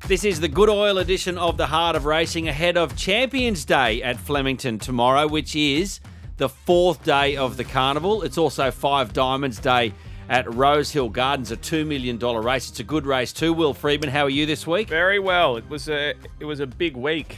This is the Good Oil edition of the Heart of Racing ahead of Champions Day at Flemington tomorrow, which is the fourth day of the carnival. It's also Five Diamonds Day at Rosehill Gardens, a $2 million race. It's a good race too. Will Freedman, how are you this week? Very well. It was a big week,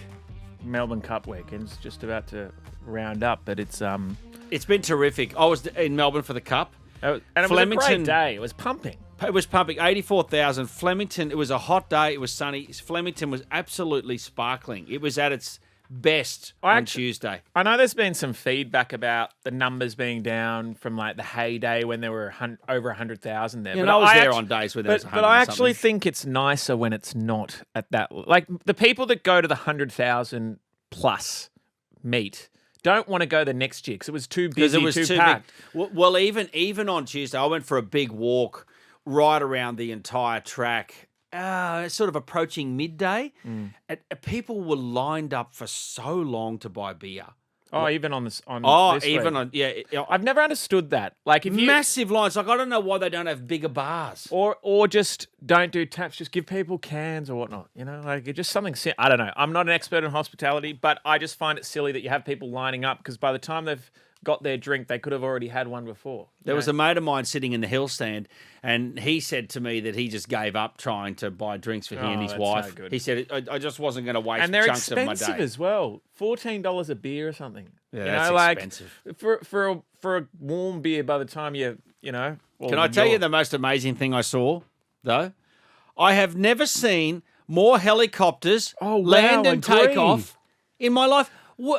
Melbourne Cup weekend. It's just about to round up, but it's been terrific. I was in Melbourne for the Cup. And it was a great day. It was pumping. It was pumping, 84,000. Flemington, it was a hot day. It was sunny. Flemington was absolutely sparkling. It was at its best on Tuesday. I know there's been some feedback about the numbers being down from like the heyday when there were over 100,000 there. Yeah, but I was there on days where there was 100. But I actually think it's nicer when it's not at that. Like the people that go to the 100,000 plus meet don't want to go the next year because it was too busy, it was too packed. Well, even on Tuesday, I went for a big walk right around the entire track, sort of approaching midday. People were lined up for so long to buy beer. Oh, even on this. Yeah. I've never understood that. Like, if massive lines. Like, I don't know why they don't have bigger bars, or just don't do taps. Just give people cans or whatnot. You know, like it's just something. I don't know. I'm not an expert in hospitality, but I just find it silly that you have people lining up because by the time they've got their drink, they could have already had one before. There was a mate of mine sitting in the hill stand, and he said to me that he just gave up trying to buy drinks for he and his wife. No good. He said, I just wasn't going to waste and they're chunks of my day. expensive as well. $14 a beer or something. Yeah, that's expensive. For a warm beer by the time you know. Can I tell you the most amazing thing I saw, though? I have never seen more helicopters land and take off in my life. Who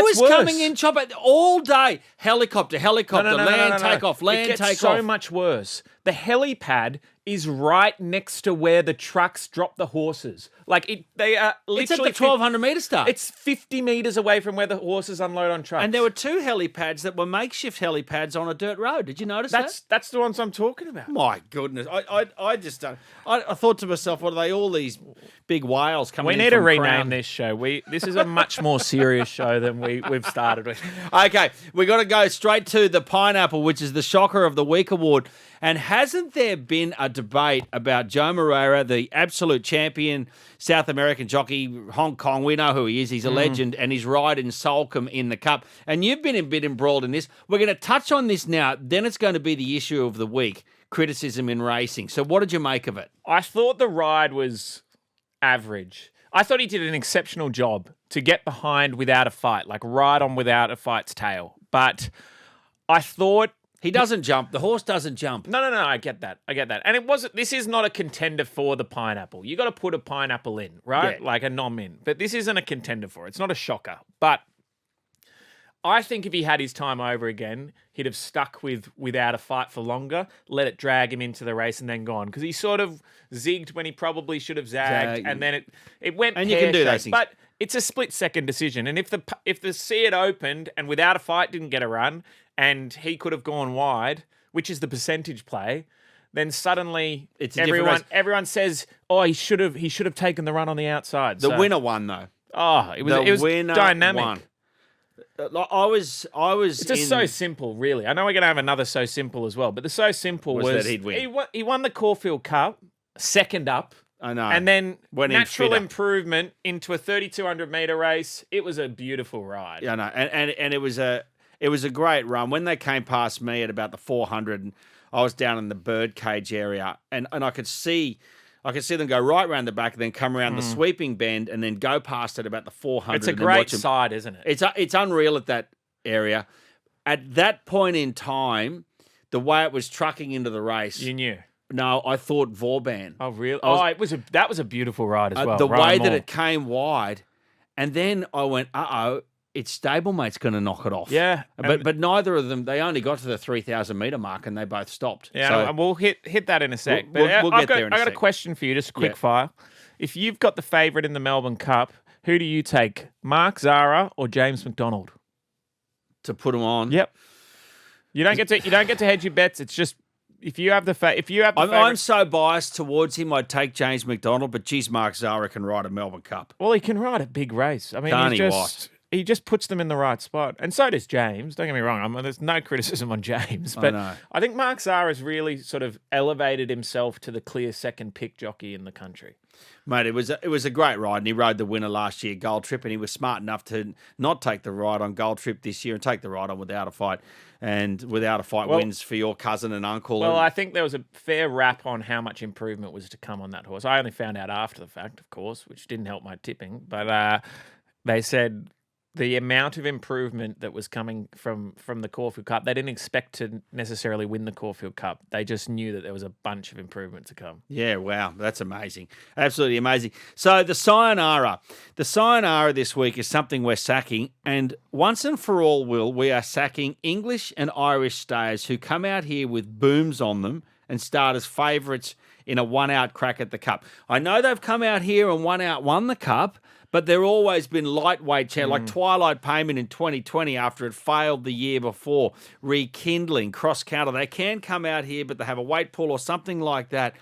is coming in chopper all day? Helicopter, land, take off, land, take off. It gets so much worse. The helipad is right next to where the trucks drop the horses. Like they are literally. It's at the 1,200 metre start. It's 50 metres away from where the horses unload on trucks. And there were two helipads that were makeshift helipads on a dirt road. Did you notice that? That's the ones I'm talking about. My goodness, I just don't. I thought to myself, what are they? All these big whales coming in. We need to rename Crown. this show. This is a much more serious show than we've started with. Okay, we got to go straight to the Pineapple, which is the Shocker of the Week award. And hasn't there been a debate about Joe Moreira, the absolute champion South American jockey, Hong Kong? We know who he is. He's a legend, and his ride in Salcombe in the Cup. And you've been a bit embroiled in this. We're going to touch on this now. Then it's going to be the issue of the week, criticism in racing. So what did you make of it? I thought the ride was average. I thought he did an exceptional job to get behind without a fight, like ride on without a fight's tail. But I thought... He doesn't jump. The horse doesn't jump. No. I get that. And it wasn't. This is not a contender for the Pineapple. You got to put a Pineapple in, right? Yeah. Like a nom in. But this isn't a contender for it. It's not a shocker. But I think if he had his time over again, he'd have stuck without a fight for longer, let it drag him into the race and then gone. Because he sort of zigged when he probably should have zagged, and then it went and you can do those things. But it's a split-second decision. And if the sea had opened and without a fight didn't get a run, and he could have gone wide, which is the percentage play, then suddenly everyone says, "Oh, he should have taken the run on the outside." The winner won though. Oh, it was dynamic. Won. I was. It's just so simple, really. I know we're going to have another so simple as well, but the so simple was that he'd win. He won the Caulfield Cup, second up. I know. And then natural improvement into a 3,200 metre race. It was a beautiful ride. Yeah, I know. And it was a great run. When they came past me at about the 400, I was down in the birdcage area, and I could see them go right around the back, then come around the sweeping bend, and then go past it about the 400. It's a great side, isn't it? It's unreal at that area. At that point in time, the way it was trucking into the race, you knew. No, I thought Vauban. Oh, really? That was a beautiful ride as well. The way that it came wide, and then I went, its stablemate's going to knock it off. Yeah. But neither of them, they only got to the 3,000 metre mark and they both stopped. Yeah, so, and we'll hit that in a sec. We'll get there in a sec. I got a question for you, just quick fire. If you've got the favourite in the Melbourne Cup, who do you take, Mark Zahra or James McDonald? To put them on? Yep. You don't get to hedge your bets. It's just if you have the favourite. I'm so biased towards him. I'd take James McDonald, but geez, Mark Zahra can ride a Melbourne Cup. Well, he can ride a big race. I mean, he just puts them in the right spot. And so does James. Don't get me wrong. There's no criticism on James. But I think Mark Zahra's really sort of elevated himself to the clear second pick jockey in the country. Mate, it was a great ride, and he rode the winner last year, Gold Trip, and he was smart enough to not take the ride on Gold Trip this year and take the ride on Without a Fight. And Without a Fight wins for your cousin and uncle. Well, I think there was a fair rap on how much improvement was to come on that horse. I only found out after the fact, of course, which didn't help my tipping. But they said the amount of improvement that was coming from the Caulfield Cup, they didn't expect to necessarily win the Caulfield Cup. They just knew that there was a bunch of improvement to come. Yeah, wow, that's amazing. Absolutely amazing. So the Sayonara. The Sayonara this week is something we're sacking, and once and for all, we are sacking English and Irish stayers who come out here with booms on them and start as favourites in a one-out crack at the Cup. I know they've come out here and won the Cup, but they've always been lightweight, like Twilight Payment in 2020 after it failed the year before, Rekindling, Cross Counter. They can come out here, but they have a weight pull or something like that.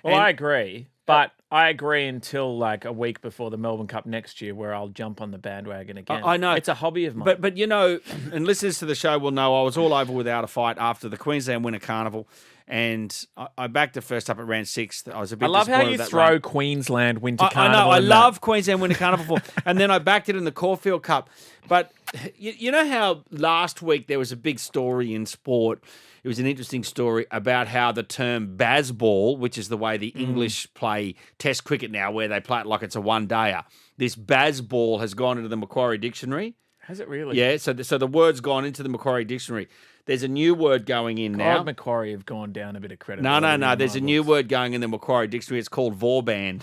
Well, I agree, but I agree until like a week before the Melbourne Cup next year where I'll jump on the bandwagon again. I know. It's a hobby of mine. But you know, and listeners to the show will know I was all over Without a Fight after the Queensland Winter Carnival. And I backed it first up at round 6th. I was a bit disappointed. I love how you throw Queensland Winter Carnival. I know. I love Queensland Winter Carnival. And then I backed it in the Caulfield Cup. But you know how last week there was a big story in sport? It was an interesting story about how the term Bazball, which is the way the English play Test cricket now, where they play it like it's a one-dayer. This Bazball has gone into the Macquarie Dictionary. Has it really? Yeah, so the word's gone into the Macquarie Dictionary. There's a new word going in now. Macquarie have gone down a bit of credit. No. There's a new word going in the Macquarie Dictionary. It's called Vorband.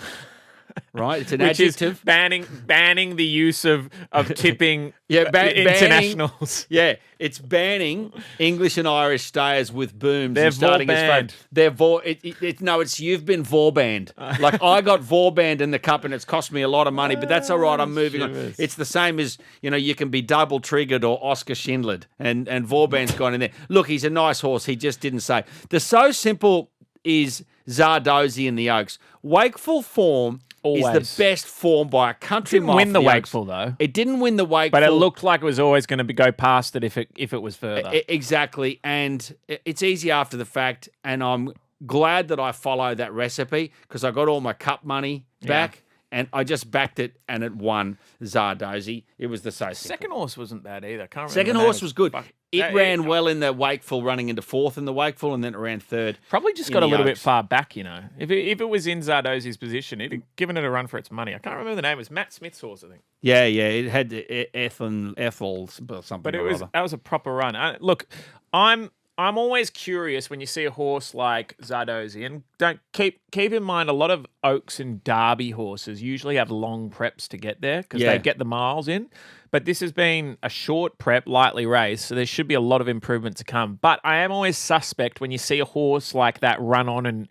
Right? It's an Which adjective. Is banning the use of tipping internationals. Yeah, it's banning English and Irish stayers with booms. They're and starting Vorband. It's you've been Vorband. Like I got Vorband in the Cup and it's cost me a lot of money, but that's all right. I'm moving on. It's the same as, you can be double triggered or Oscar Schindlered, and Vorband's gone in there. Look, he's a nice horse. He just didn't say. The So Simple is Zardozi in the Oaks. Wakeful form. Always. Is the best form by a country mile. It didn't win the Wakeful, though. It didn't win the Wakeful. But it looked like it was always going to go past it if it was further. Exactly. And it's easy after the fact. And I'm glad that I followed that recipe because I got all my Cup money back. Yeah. And I just backed it, and it won Zardozi. It was the So Simple. Second horse wasn't bad either. Can't remember. Second horse was good. It ran well in the Wakeful, running into 4th in the Wakeful, and then it ran 3rd. Probably just got a little bit far back, If it was in Zardozi's position, it'd given it a run for its money. I can't remember the name. It was Matt Smith's horse, I think. Yeah. It had Ethel or something. But that was a proper run. Look, I'm always curious when you see a horse like Zardozi, and don't keep in mind a lot of Oaks and Derby horses usually have long preps to get there because they get the miles in. But this has been a short prep, lightly raced, so there should be a lot of improvement to come. But I am always suspect when you see a horse like that run on and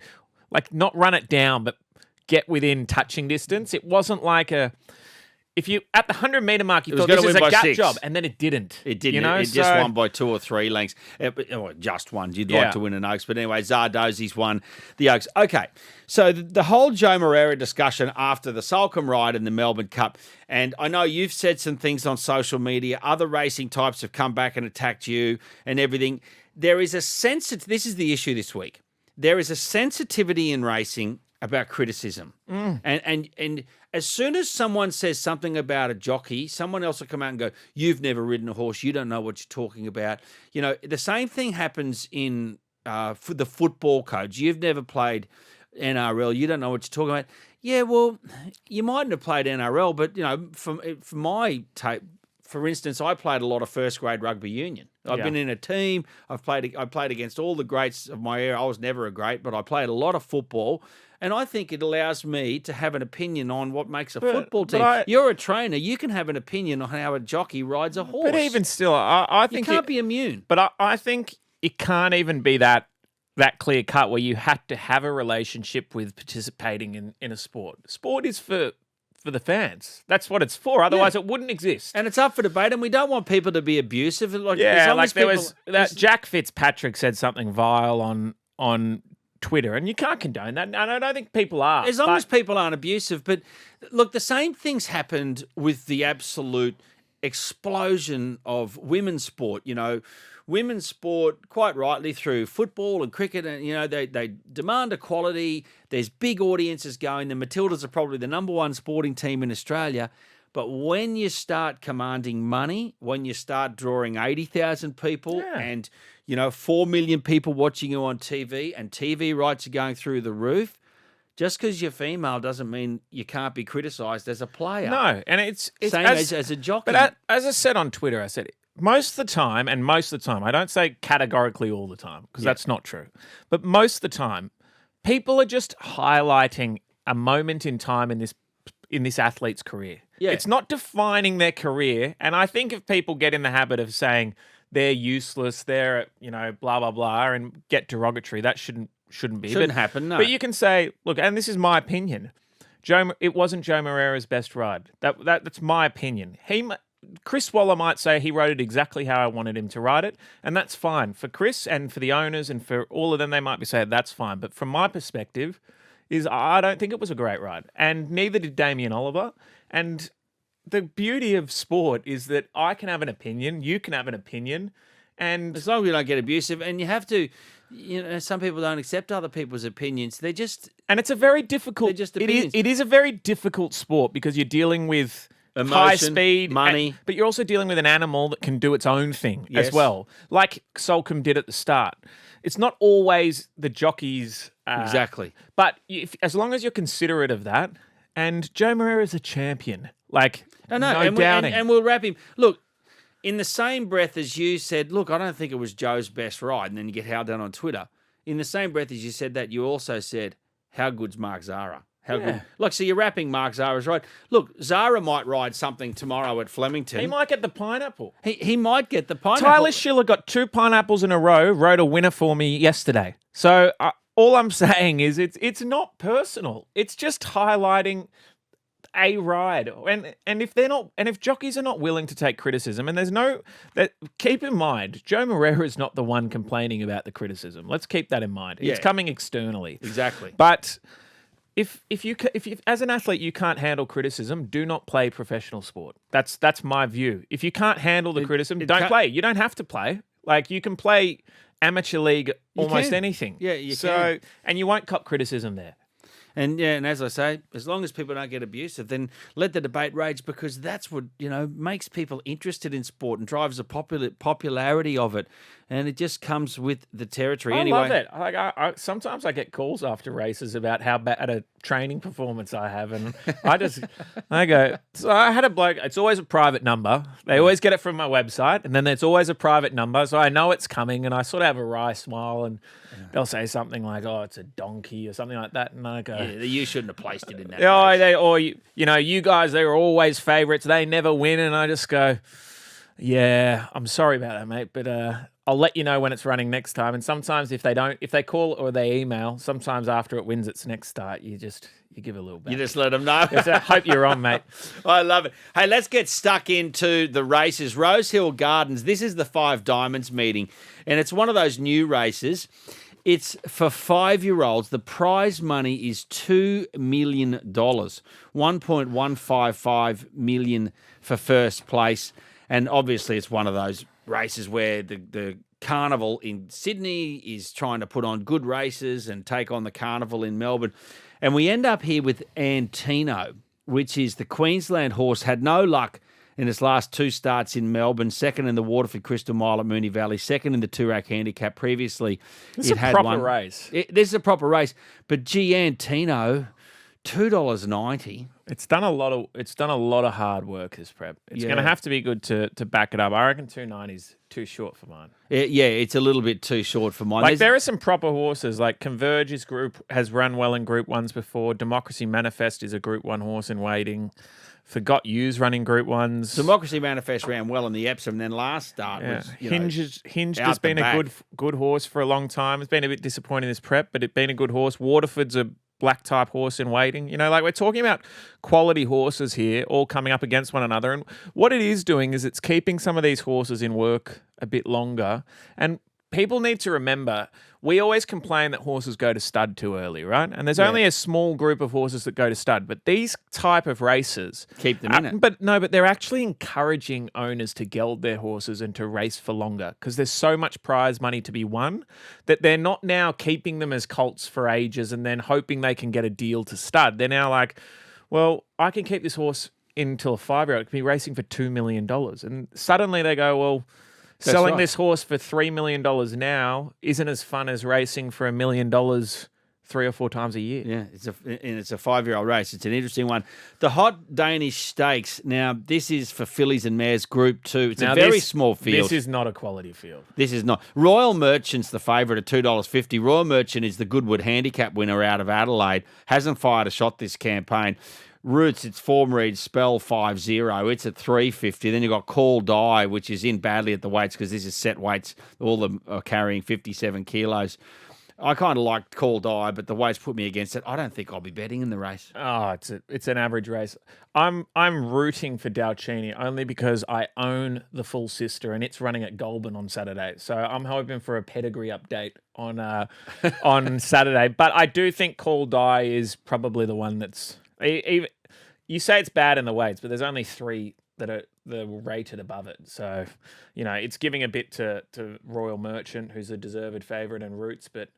not run it down, but get within touching distance. It wasn't like if you at the 100-meter mark, you thought this is a gut job, and then it didn't. It didn't. It just won by 2 or 3 lengths. Just one. You'd like to win an Oaks, but anyway, Zardozi's won the Oaks. Okay, so the whole Joe Moreira discussion after the Salcombe ride in the Melbourne Cup, and I know you've said some things on social media. Other racing types have come back and attacked you and everything. There is a this is the issue this week. There is a sensitivity in racing about criticism. And as soon as someone says something about a jockey, someone else will come out and go, you've never ridden a horse, you don't know what you're talking about. The same thing happens in for the football coach. You've never played NRL, you don't know what you're talking about. Yeah, well, you mightn't have played NRL, but, from my tape, for instance, I played a lot of first grade rugby union. I've been in a team. I played against all the greats of my era. I was never a great, but I played a lot of football. And I think it allows me to have an opinion on what makes a football team. You're a trainer. You can have an opinion on how a jockey rides a horse. But even still, I think you can't be immune. But I think it can't even be that clear cut where you have to have a relationship with participating in a sport. Sport is for the fans. That's what it's for. Otherwise, it wouldn't exist. And it's up for debate. And we don't want people to be abusive. Jack Fitzpatrick said something vile on Twitter, and you can't condone that. And I don't think people are. As long as people aren't abusive. But look, the same things happened with the absolute explosion of women's sport. Women's sport, quite rightly, through football and cricket, and they demand equality. There's big audiences going. The Matildas are probably the number one sporting team in Australia. But when you start commanding money, when you start drawing 80,000 people and 4 million people watching you on TV, and TV rights are going through the roof, just because you're female doesn't mean you can't be criticised as a player. No, and it's same as a jockey. But as I said on Twitter, I said most of the time, I don't say categorically all the time because that's not true. But most of the time, people are just highlighting a moment in time in this athlete's career. Yeah. It's not defining their career. And I think if people get in the habit of saying they're useless, they're blah blah blah, and get derogatory, that shouldn't be. Shouldn't happen. No. But you can say, look, and this is my opinion. It wasn't Joe Moreira's best ride. That's my opinion. Chris Waller might say he rode it exactly how I wanted him to ride it, and that's fine. For Chris and for the owners and for all of them, they might be saying that's fine. But from my perspective, I don't think it was a great ride, and neither did Damien Oliver. And the beauty of sport is that I can have an opinion, you can have an opinion, and as long as you don't get abusive, and you have to. Some people don't accept other people's opinions. And it's a very difficult. Just opinions. It is a very difficult sport because you're dealing with emotion, high speed, money, but you're also dealing with an animal that can do its own thing as well, like Solcombe did at the start. It's not always the jockeys exactly, but as long as you're considerate of that, and Joe Moreira is a champion, no doubting, and we'll wrap him. Look. In the same breath as you said, look, I don't think it was Joe's best ride, and then you get howled down on Twitter. In the same breath as you said that, you also said, how good's Mark Zahra? How good? Look, so you're wrapping Mark Zahra's ride. Look, Zahra might ride something tomorrow at Flemington. He might get the pineapple. He might get the pineapple. Tyler Schiller got 2 pineapples in a row, rode a winner for me yesterday. So all I'm saying is it's not personal. It's just highlighting a ride, and if jockeys are not willing to take criticism, and keep in mind, Joe Moreira is not the one complaining about the criticism. Let's keep that in mind. It's coming externally, exactly. But if you as an athlete you can't handle criticism, do not play professional sport. That's my view. If you can't handle the criticism, don't play. You don't have to play. You can play amateur league, almost anything. Yeah, you can. And you won't cop criticism there. And as I say, as long as people don't get abusive, then let the debate rage, because that's what makes people interested in sport and drives the popularity of it, and it just comes with the territory. I anyway, love it. I sometimes I get calls after races about how bad a training performance I have, and I go. So I had a bloke. It's always a private number. They always get it from my website, and then it's always a private number, so I know it's coming, and I sort of have a wry smile, and they'll say something like, "Oh, it's a donkey" or something like that, and I go, "Yeah, you shouldn't have placed it in that." You guys, they were always favourites. They never win, and I just go, "Yeah, I'm sorry about that, mate, but I'll let you know when it's running next time." And sometimes if they call or they email, sometimes after it wins its next start, you give a little bit. You just let them know. I hope you're on, mate. I love it. Hey, let's get stuck into the races. Rose Hill Gardens. This is the 5 Diamonds meeting, and it's one of those new races. It's for 5-year-olds. The prize money is $2 million, $1.155 million for first place. And obviously it's one of those races where the Carnival in Sydney is trying to put on good races and take on the Carnival in Melbourne. And we end up here with Antino, which is the Queensland horse, had no luck in its last 2 starts in Melbourne, second in the Waterford Crystal Mile at Moonee Valley, second in the Toorak Handicap. Previously, this is a proper race. This is a proper race. But Antino, $2.90. It's done a lot of hard work, this prep. It's going to have to be good to back it up. I reckon $2.90 is too short for mine. Yeah, it's a little bit too short for mine. There are some proper horses, like Converge has run well in Group 1s before. Democracy Manifest is a Group 1 horse in waiting. Forgot You's running Group 1s. Democracy Manifest ran well in the Epsom, then last start was Hinged has been a good horse for a long time. It's been a bit disappointing this prep, but it's been a good horse. Waterford's a black type horse in waiting. We're talking about quality horses here all coming up against one another. And what it is doing is it's keeping some of these horses in work a bit longer. And people need to remember, we always complain that horses go to stud too early, right? And there's only a small group of horses that go to stud. But these type of races Keep them in it. But they're actually encouraging owners to geld their horses and to race for longer because there's so much prize money to be won that they're not now keeping them as colts for ages and then hoping they can get a deal to stud. They're now like, well, I can keep this horse until a 5-year-old. It can be racing for $2 million. And suddenly they go, well, selling this horse for $3 million now isn't as fun as racing for $1 million 3 or 4 times a year. Yeah, it's a 5-year-old race. It's an interesting one. The Hot Danish Stakes. Now, this is for fillies and mares Group 2. It's a very small field. This is not a quality field. This is not. Royal Merchant's the favourite at $2.50. Royal Merchant is the Goodwood Handicap winner out of Adelaide. Hasn't fired a shot this campaign. Roots, it's form read spell 5-0. It's at $3.50. Then you've got Call Die, which is in badly at the weights because this is set weights. All of them are carrying 57 kilos. I kind of like Call Die, but the weights put me against it. I don't think I'll be betting in the race. Oh, it's an average race. I'm rooting for Dalcini only because I own the full sister and it's running at Goulburn on Saturday. So I'm hoping for a pedigree update on Saturday. But I do think Call Die is probably the one that's even. You say it's bad in the weights, but there's only 3 that are rated above it. So, it's giving a bit to Royal Merchant, who's a deserved favourite, and Roots, but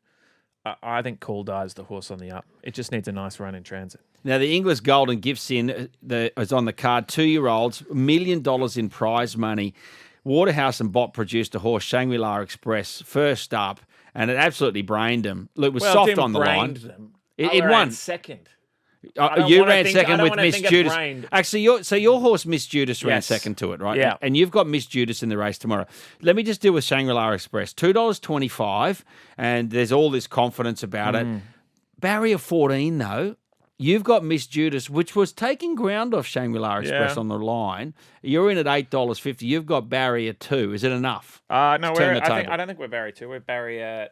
I think Call Die is the horse on the up. It just needs a nice run in transit. Now, the Inglis Golden Gifts is on the card. 2-year-olds, $1 million in prize money. Waterhouse and Bott produced a horse, Shangri-La Express, first up, and it absolutely brained them. Look, it was soft on the line. It won second. You ran second with Miss Judas. Actually, your horse Miss Judas ran second to it, right? Yeah. And you've got Miss Judas in the race tomorrow. Let me just deal with Shangri-La Express. $2.25, and there's all this confidence about it. Barrier 14, though. You've got Miss Judas, which was taking ground off Shangri-La Express on the line. You're in at $8.50. You've got Barrier 2. Is it enough? No, I don't think we're Barrier 2. We're Barrier.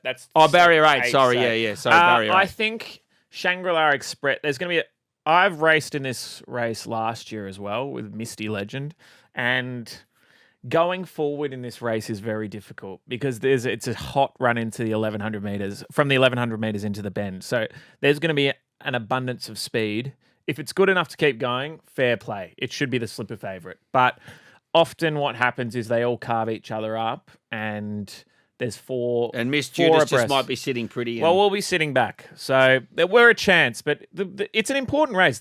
Barrier 8. Sorry, yeah. Sorry, Barrier 8. I think Shangri-La Express, there's going to be I've raced in this race last year as well with Misty Legend, and going forward in this race is very difficult because it's a hot run into the 1,100 metres, from the 1,100 metres into the bend. So there's going to be an abundance of speed. If it's good enough to keep going, fair play. It should be the slipper favourite. But often what happens is they all carve each other up and there's 4. And Miss Judas just might be sitting pretty. Well, we'll be sitting back. So we're a chance, but it's an important race.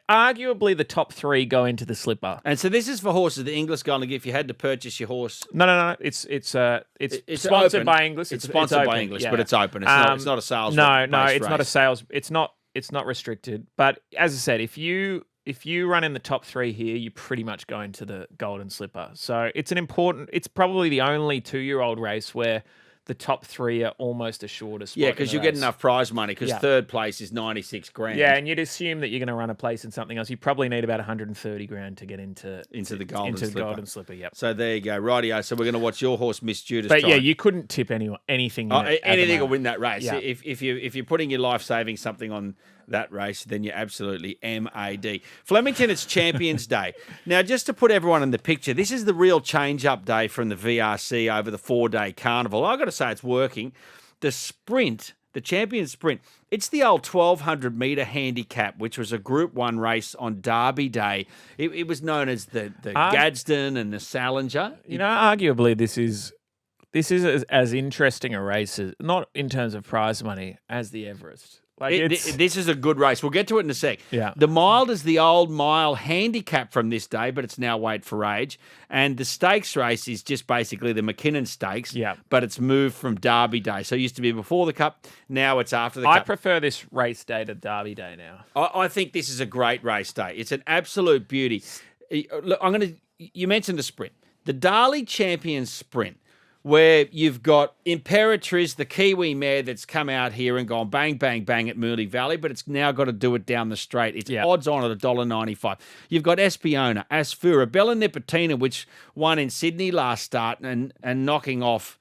Arguably the top 3 go into the slipper. And so this is for horses, the Inglis Golden Gift. You had to purchase your horse. No. It's sponsored open. by Inglis. It's sponsored by Inglis, but it's open. It's not a sales. No, it's race. Not a sales. It's not restricted. But as I said, if you run in the top 3 here, you pretty much go into the Golden Slipper. So it's probably the only 2-year-old race where the top 3 are almost assured a spot. Yeah, because you get enough prize money because third place is 96 grand. Yeah, and you'd assume that you're going to run a place in something else. You probably need about 130 grand to get into the Golden Slipper. Yep. So there you go, rightio. So we're going to watch your horse Miss Judas. But you couldn't tip anything. Anything will win that race. Yeah. If you're putting your life saving something on that race, then you're absolutely MAD. Flemington, it's Champions Day. Now, just to put everyone in the picture, this is the real change-up day from the VRC over the 4-day carnival. I've got to say it's working. The sprint, the Champions Sprint, it's the old 1,200-metre handicap, which was a Group 1 race on Derby Day. It was known as the Gadsden and the Salinger. Arguably this is as interesting a race, not in terms of prize money, as the Everest. This is a good race. We'll get to it in a sec. Yeah. The Mild is the old mile handicap from this day, but it's now weight for age. And the stakes race is just basically the McKinnon Stakes, but it's moved from Derby Day. So it used to be before the Cup, now it's after the Cup. I prefer this race day to Derby Day now. I think this is a great race day. It's an absolute beauty. Look, you mentioned the sprint. The Darley Champions Sprint, where you've got Imperatriz, the Kiwi mare that's come out here and gone bang, bang, bang at Mooley Valley, but it's now got to do it down the straight. It's odds on at $1.95. You've got Espiona, Asfura, Bella Nipotina, which won in Sydney last start and knocking off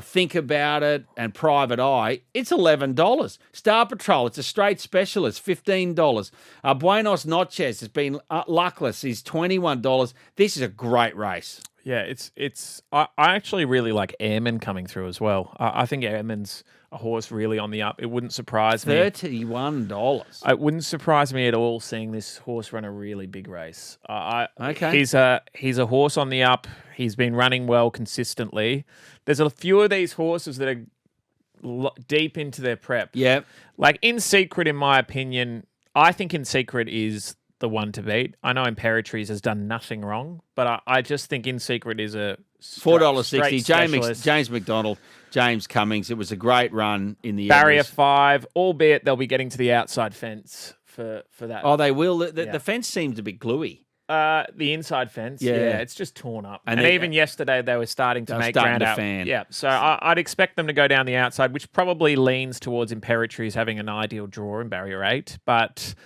Think About It and Private Eye. It's $11. Star Patrol, it's a straight specialist, $15. Buenos Noches has been luckless, is $21. This is a great race. Yeah, I actually really like Airman coming through as well. I think Airman's a horse really on the up. It wouldn't surprise me. $31. It wouldn't surprise me at all seeing this horse run a really big race. Okay. He's a horse on the up. He's been running well consistently. There's a few of these horses that are deep into their prep. Yep. Like In Secret, in my opinion, I think In Secret is the one to beat. I know Imperatrice has done nothing wrong, but I just think In Secret is a $4.60. James McDonald, James Cummings. It was a great run in the barrier Everest. 5, albeit they'll be getting to the outside fence for that. Oh, they will. The fence seems a bit gluey. The inside fence, Yeah. it's just torn up. And even yesterday they were starting to make starting ground to out. fan. Yeah, so I'd expect them to go down the outside, which probably leans towards Imperatrice having an ideal draw in barrier 8. But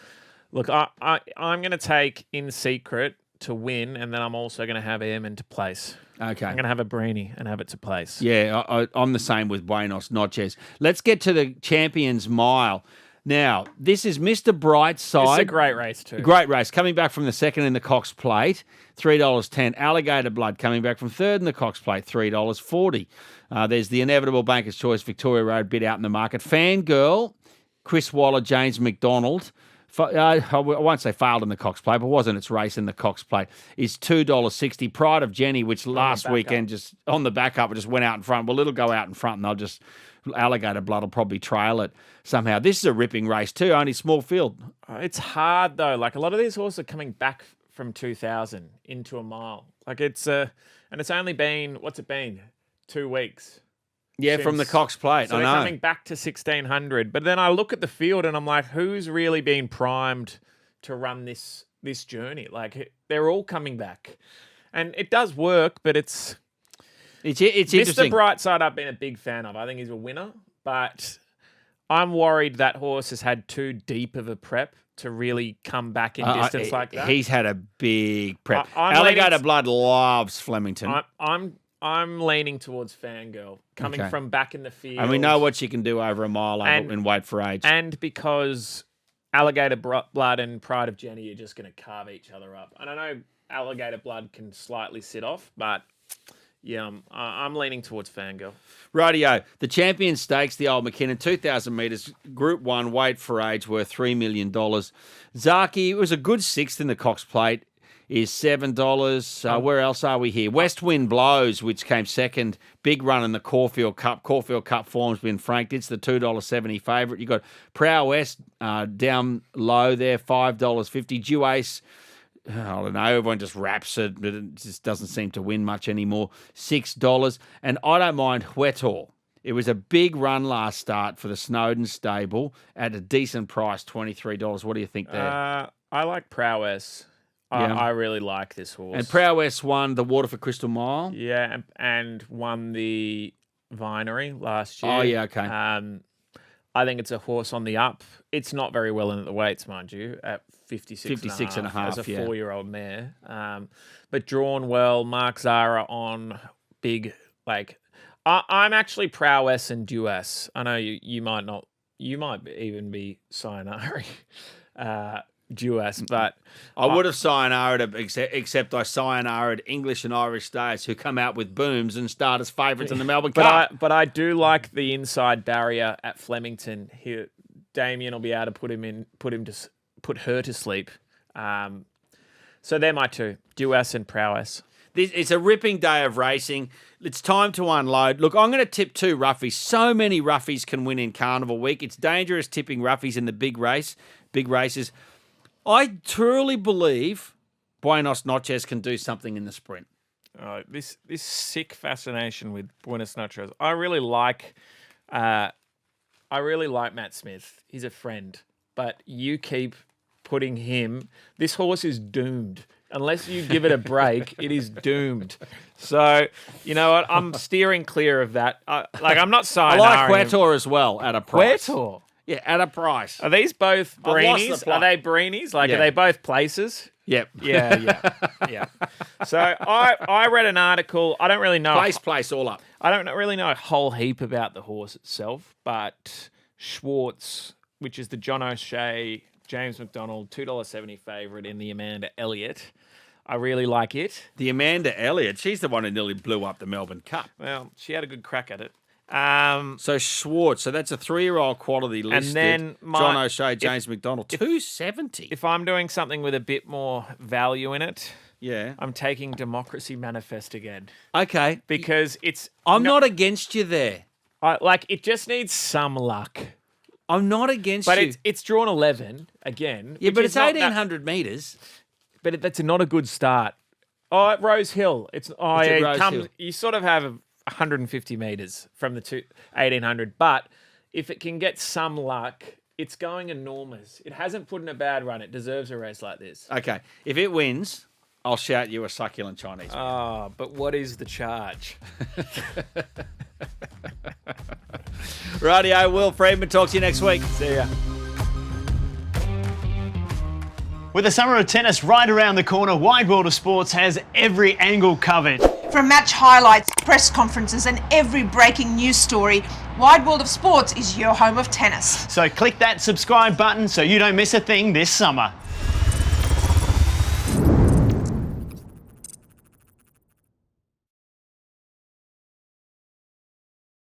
look, I'm going to take In Secret to win, and then I'm also going to have Airman to place. Okay. I'm going to have a Breenie and have it to place. Yeah, I'm the same with Buenos Noches. Let's get to the Champions Mile. Now, this is Mr. Brightside. It's a great race too. Great race. Coming back from the second in the Cox Plate, $3.10. Alligator Blood coming back from third in the Cox Plate, $3.40. There's the inevitable Banker's Choice Victoria Road bid out in the market. Fangirl, Chris Waller, James McDonald. I won't say failed in the Cox Plate, but wasn't its race in the Cox Plate, is $2.60. Pride of Jenny, which last weekend just on the back up, it just went out in front. Well, it'll go out in front and they'll just, Alligator Blood will probably trail it somehow. This is a ripping race too, only small field. It's hard though. Like a lot of these horses are coming back from 2000 into a mile. Like and it's only been, what's it been? 2 weeks. Yeah, from the Cox Plate. So I they're know. coming back to 1600. But then I look at the field and I'm like, who's really been primed to run this journey? Like they're all coming back, and it does work. But it's interesting. Mr. Brightside I've been a big fan of. I think he's a winner, but I'm worried that horse has had too deep of a prep to really come back in distance like that. He's had a big prep. Alligator Blood loves Flemington. I'm leaning towards Fangirl, coming from back in the field. And we know what she can do over a mile in Weight for Age. And because Alligator Blood and Pride of Jenny are just going to carve each other up. And I know Alligator Blood can slightly sit off, but yeah, I'm leaning towards Fangirl. Rightio. The Champion Stakes, the Old McKinnon, 2,000 metres, Group 1, Weight for Age, worth $3 million. Zaki, it was a good sixth in the Cox Plate, is $7. Where else are we here? West Wind Blows, which came second. Big run in the Caulfield Cup. Caulfield Cup form's been franked. It's the $2.70 favourite. You've got Prowess down low there, $5.50. Duace, I don't know, everyone just wraps it, but it just doesn't seem to win much anymore. $6. And I don't mind Huetor. It was a big run last start for the Snowden stable at a decent price, $23. What do you think there? I like Prowess. Yeah. I really like this horse. And Prowess won the Water for Crystal Mile. Yeah, and won the Vinery last year. Oh, yeah, okay. I think it's a horse on the up. It's not very well in the weights, mind you, at 56 and a half as a 4-year-old mare. But drawn well, Mark Zara on big, like, I'm actually Prowess and Duas. I know you might not, you might even be Sayonara. Duas, but I would have sayonara'd, except I sayonara'd English and Irish stars who come out with booms and start as favourites in the Melbourne Cup. But I do like the inside barrier at Flemington. Here, Damien will be able to put her to sleep. So they're my two, Duas and Prowess. It's a ripping day of racing. It's time to unload. Look, I'm going to tip 2 roughies. So many roughies can win in Carnival Week. It's dangerous tipping roughies in the big races. I truly believe Buenos Noches can do something in the sprint. This sick fascination with Buenos Noches. I really like Matt Smith. He's a friend, but you keep putting him. This horse is doomed. Unless you give it a break, it is doomed. So, you know what? I'm steering clear of that. I'm not saying. I like Huetor as well at a price. Huetor? Yeah, at a price. Are these both Breenies? Are they Breenies? Are they both places? Yep. Yeah. So I read an article. I don't really know. Place all up. I don't really know a whole heap about the horse itself, but Schwartz, which is the John O'Shea, James McDonald, $2.70 favourite in the Amanda Elliott. I really like it. The Amanda Elliott, she's the one who nearly blew up the Melbourne Cup. Well, she had a good crack at it. So Schwartz, so that's a 3-year-old quality listed. And then John O'Shea, James McDonald, 270. If I'm doing something with a bit more value in it, Yeah. I'm taking Democracy Manifest again. Okay. Because it's... I'm not against you there. It just needs some luck. I'm not against But you. it's drawn 11 again. Yeah, which but is it's not 1,800 metres. But that's not a good start. Oh, at Rose Hill. It's at Rose Hill. You sort of have 150 metres from the 1,800. But if it can get some luck, it's going enormous. It hasn't put in a bad run. It deserves a race like this. Okay. If it wins, I'll shout you a succulent Chinese. Oh, but what is the charge? Rightio, Will Freedman. Talk to you next week. See ya. With the summer of tennis right around the corner, Wide World of Sports has every angle covered. From match highlights, press conferences and every breaking news story, Wide World of Sports is your home of tennis. So click that subscribe button so you don't miss a thing this summer.